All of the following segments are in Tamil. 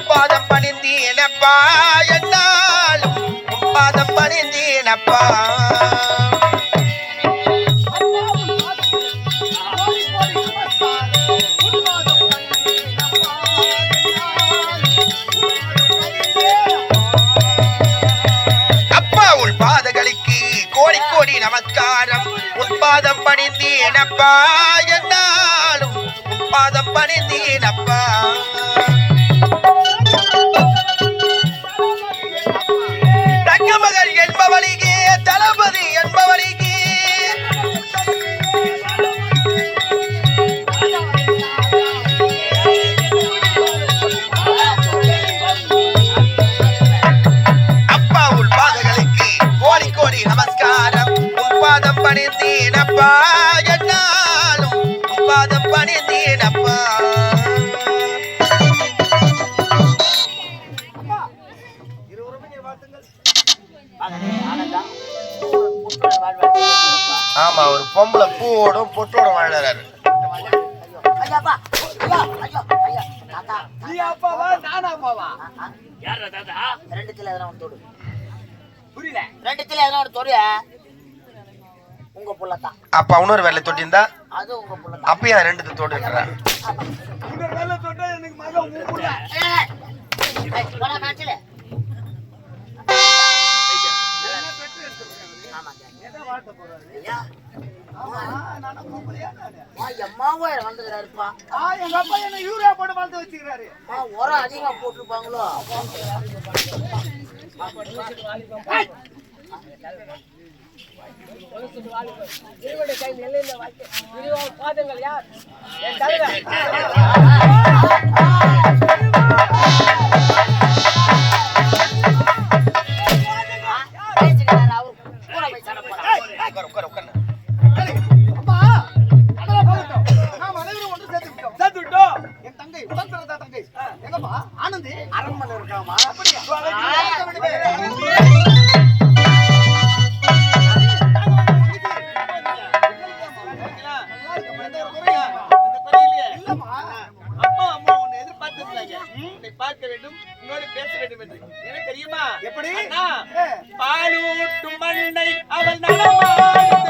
பாதம் பணிந்தேனப்பா என்னாலும் பாதம் பணிந்தேனப்பா கோடி கோடி நமஸ்காரம் உன் பாதம் பணிந்தேனப்பா என்னாலும் உன் பாதம் பணிந்தேனப்பா தங்கமகள் என்பவளிகே தளபதி என்பவளிகே அப்பா உன் பாதங்களுக்கு கோடி கோடி நமஸ்காரம் பாதம் பணிந்தேனப்பா என்னாலும் பாதம் பணிந்தேனப்பா ஆமா ஒரு பொம்பளை பூவோடும் பொட்டோட வாழறாரு ரெண்டுத்துல எதனா ஒன்று தொடு புரியல ரெண்டுத்துல எதனா ஒன்று தொடு உங்க புள்ளதான் அப்ப இன்னொரு வேலை தொட்டிருந்தா அது உங்க புள்ள அப்பயா ரெண்டு தொடுன்றா இன்னொரு வேலை தொட்டா எனக்கு மகன் உங்க புள்ள போடா மேட்ச்ல ஆமாங்க எதை வாட்ட போறாரு ஐயா நானா கோபலையா நானே அம்மாவே வந்ததுறாருப்பா எங்க அப்பா என்ன யூரியா போட்டு வளர்த்து வச்சிருக்காரு உரம் அதிகமா போட்டுருப்பாங்களோ பாதங்கள் யார் ஆனந்தி அரண்மனை இருக்காமா பார்க்க வேண்டும் உன்னோடு பேச வேண்டும் என்று எனக்கு தெரியுமா எப்படி பாலூட்டும் மண்ணை அவள் நடமாடும்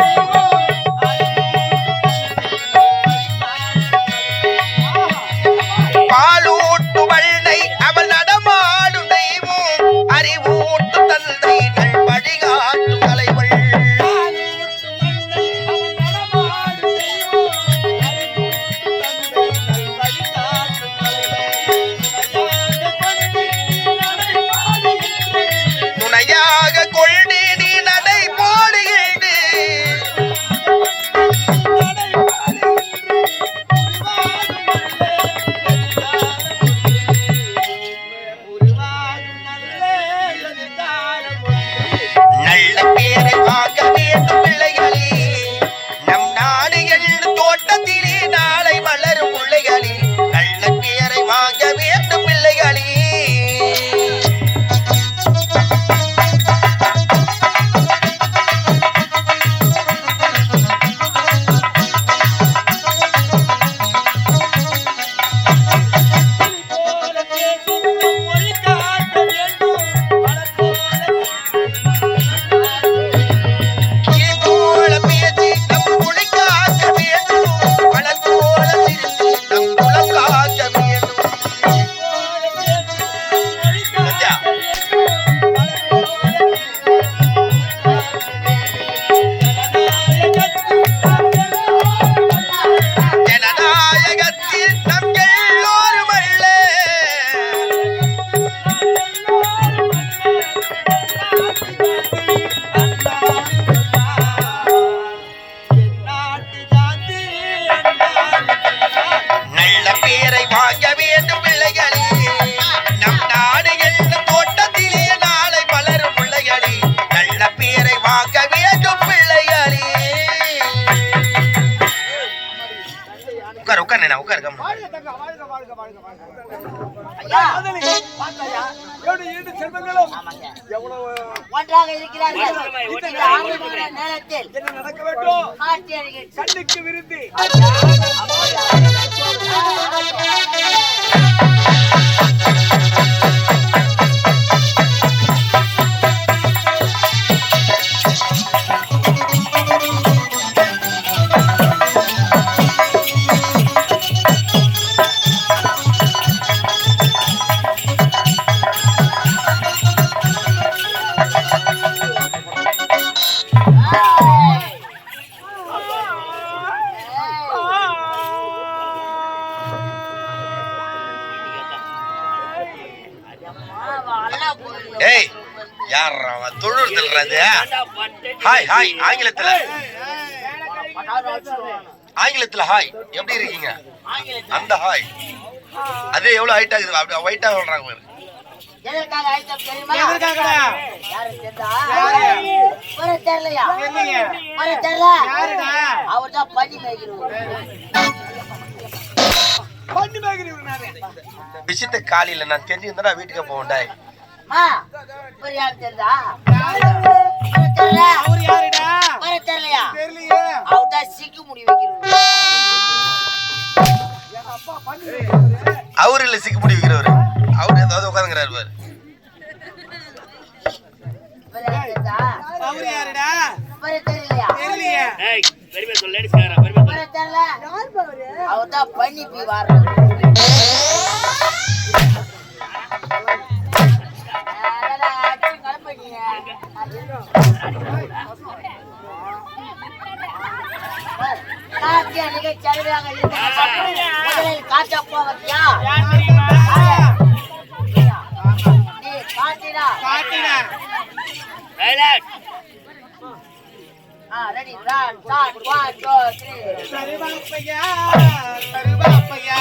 பாலூட்டு வள்ளை அவள் நடமாடும் தெய்வம் அறிவூட்டு தந்தைகள் வழிகாட்டும் தலைவள் துணையாக கொண்டு நீ நடை போடுகின்ற நல்ல பேரை வாங்க வேண்டும் பிள்ளைகளே நம் நாடு எழுது தோட்டத்திலே நாளை வளரும் பிள்ளைகளே நல்ல பேரை வாங்க வேண்டும் பிள்ளைகளே ஒன்றாக இருக்கிறார்கள். நேரத்தில் என்ன நடக்க வேண்டும்? கண்ணுக்கு விருந்து. ஏய் யார் தொழுது இல்லறது ஹாய் ஹாய் ஆங்கிலத்துல ஹாய் எப்படி இருக்கீங்க அந்த ஹாய் அதே எவ்வளவு ஹைட் ஆகுது அப்படி ஒயிட்டா சொல்றாங்க பாரு எதற்காக ஆயிட்டோம் தெரியுமா? எதற்காகடா? யாரு தெரியுதா? யாரு? ஒரு தெரியலையா? தெரியலையே. ஒரு தெரியல? யாருடா? அவர்தான் பண்ணி மேய்க்கிறவர். பண்ணி மேய்க்கிறவர் நானே. விஷயத்த காலையில நான் தெரிஞ்சிருந்தா வீட்டுக்கு போவேன்டா. மா, ஒரு யாரு தெரியுதா? ஒரு தெரியல? அவர் யாருடா? ஒரு தெரியலையா? தெரியலையே. அவர்தான் சிக்கு முடி வைக்கிறவர். அவரு இல்ல சிக்கு முடி வைக்கிறவரு. அவரு ஏதாவது உட்காந்துங்கிறாரு பாரு. ஒரு யாரு தெரியுதா? அவர் யாருடா? ஒரு தெரியலையா? தெரியலையே. ஒரு தெரியல? அவர்தான் பண்ணி போய் வாடுறவர். காட்டப்போ வத்தியா நீ காட்டினா காட்டினா. ரெடி ரன் ஸ்டார்ட் 1 2 3 சருவாப்பையா, சருவாப்பையா.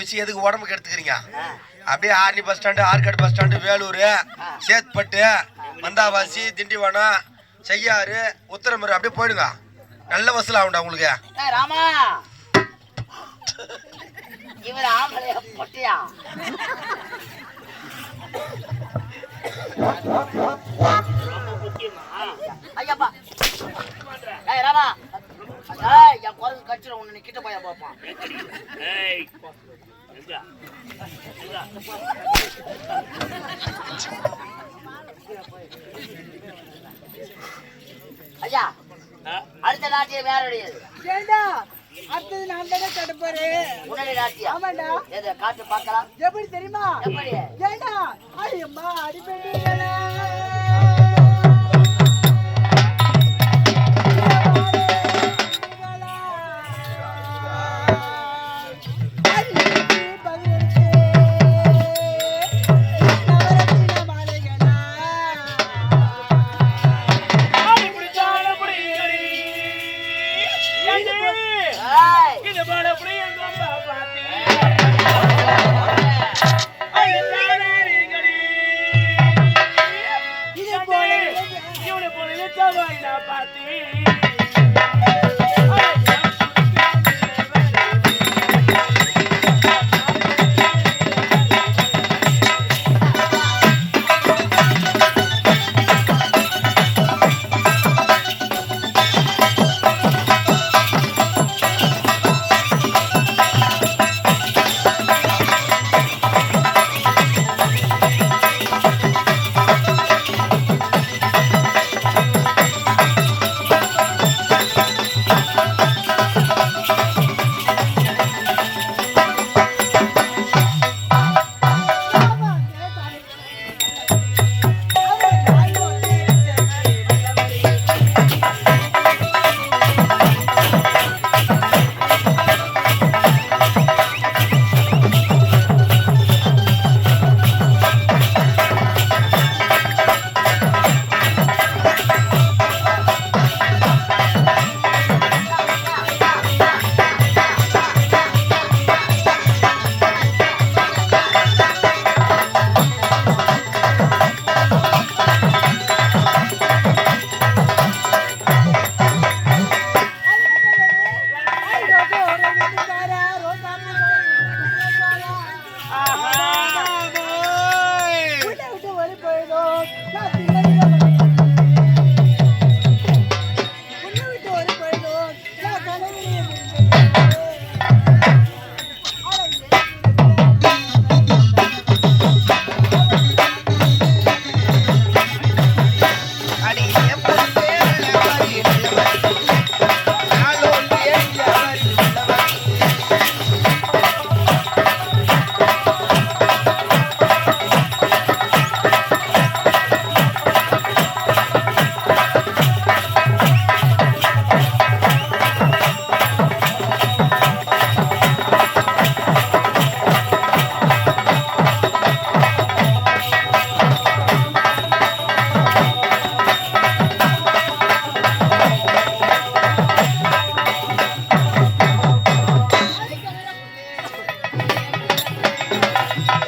வச்சு எதுக்கு உடம்புக்கு எடுத்துக்கிறீங்க? அப்படியே Arni bus stand, Arcot bus stand, Vellore, Chetpet, மந்தாவாசி, திண்டிவனம், செய்யாறு, உத்தரமேரு அப்படியே போயிடுங்க. நல்ல வசூல் ஆகும்டா உங்களுக்கு. ராமா இவர் ஆம்பளையா பொட்டியா? ஐயாப்பா ராமா என் குரங்கு கட்சியில் ஒண்ணு நீ கிட்ட போயா பாப்பான். ஐயா அடுத்த நாட்டியம் வேற கிடையாது. அடுத்தது நான் தானே கட்டுப்பாரு. உடனே நாட்டியம். ஆமாண்டா. எதை காட்டு பார்க்கலாம். எப்படி தெரியுமா? எப்படி? ஏண்டா ஐயம்மா அடிப்பேன்.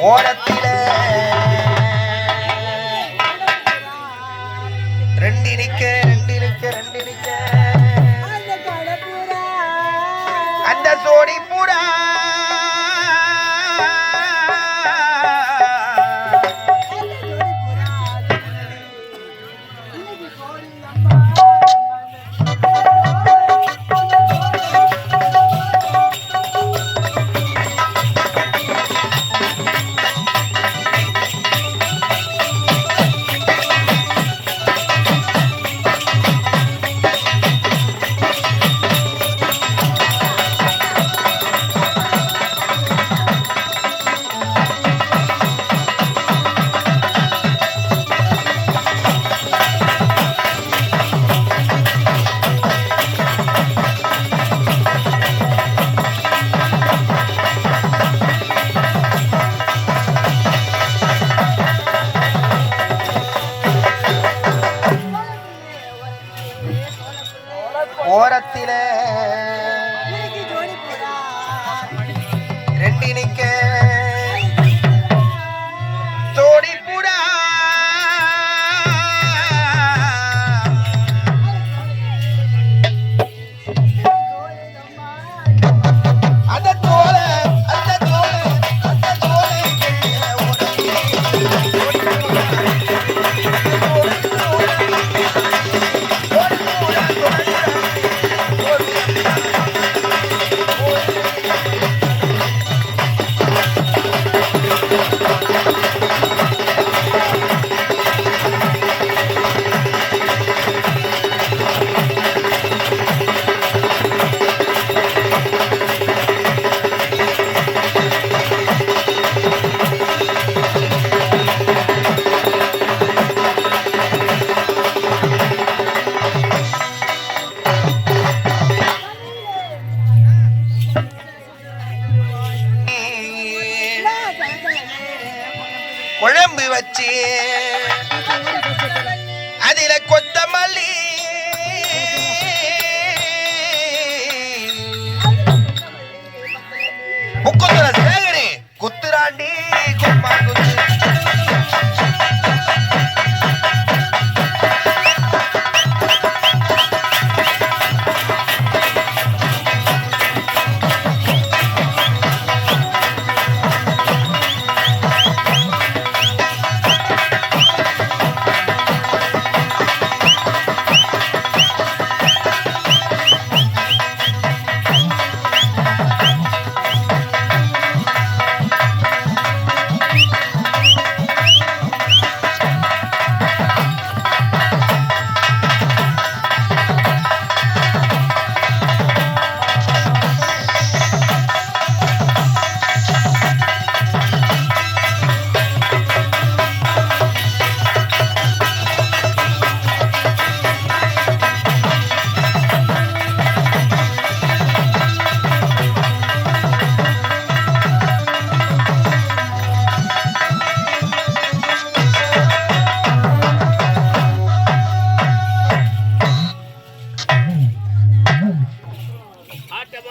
ஓரத்தில ரெண்டு நிக்க அந்த சோடி பூரா குழம்பு வச்சு அதில கொத்தமல்லி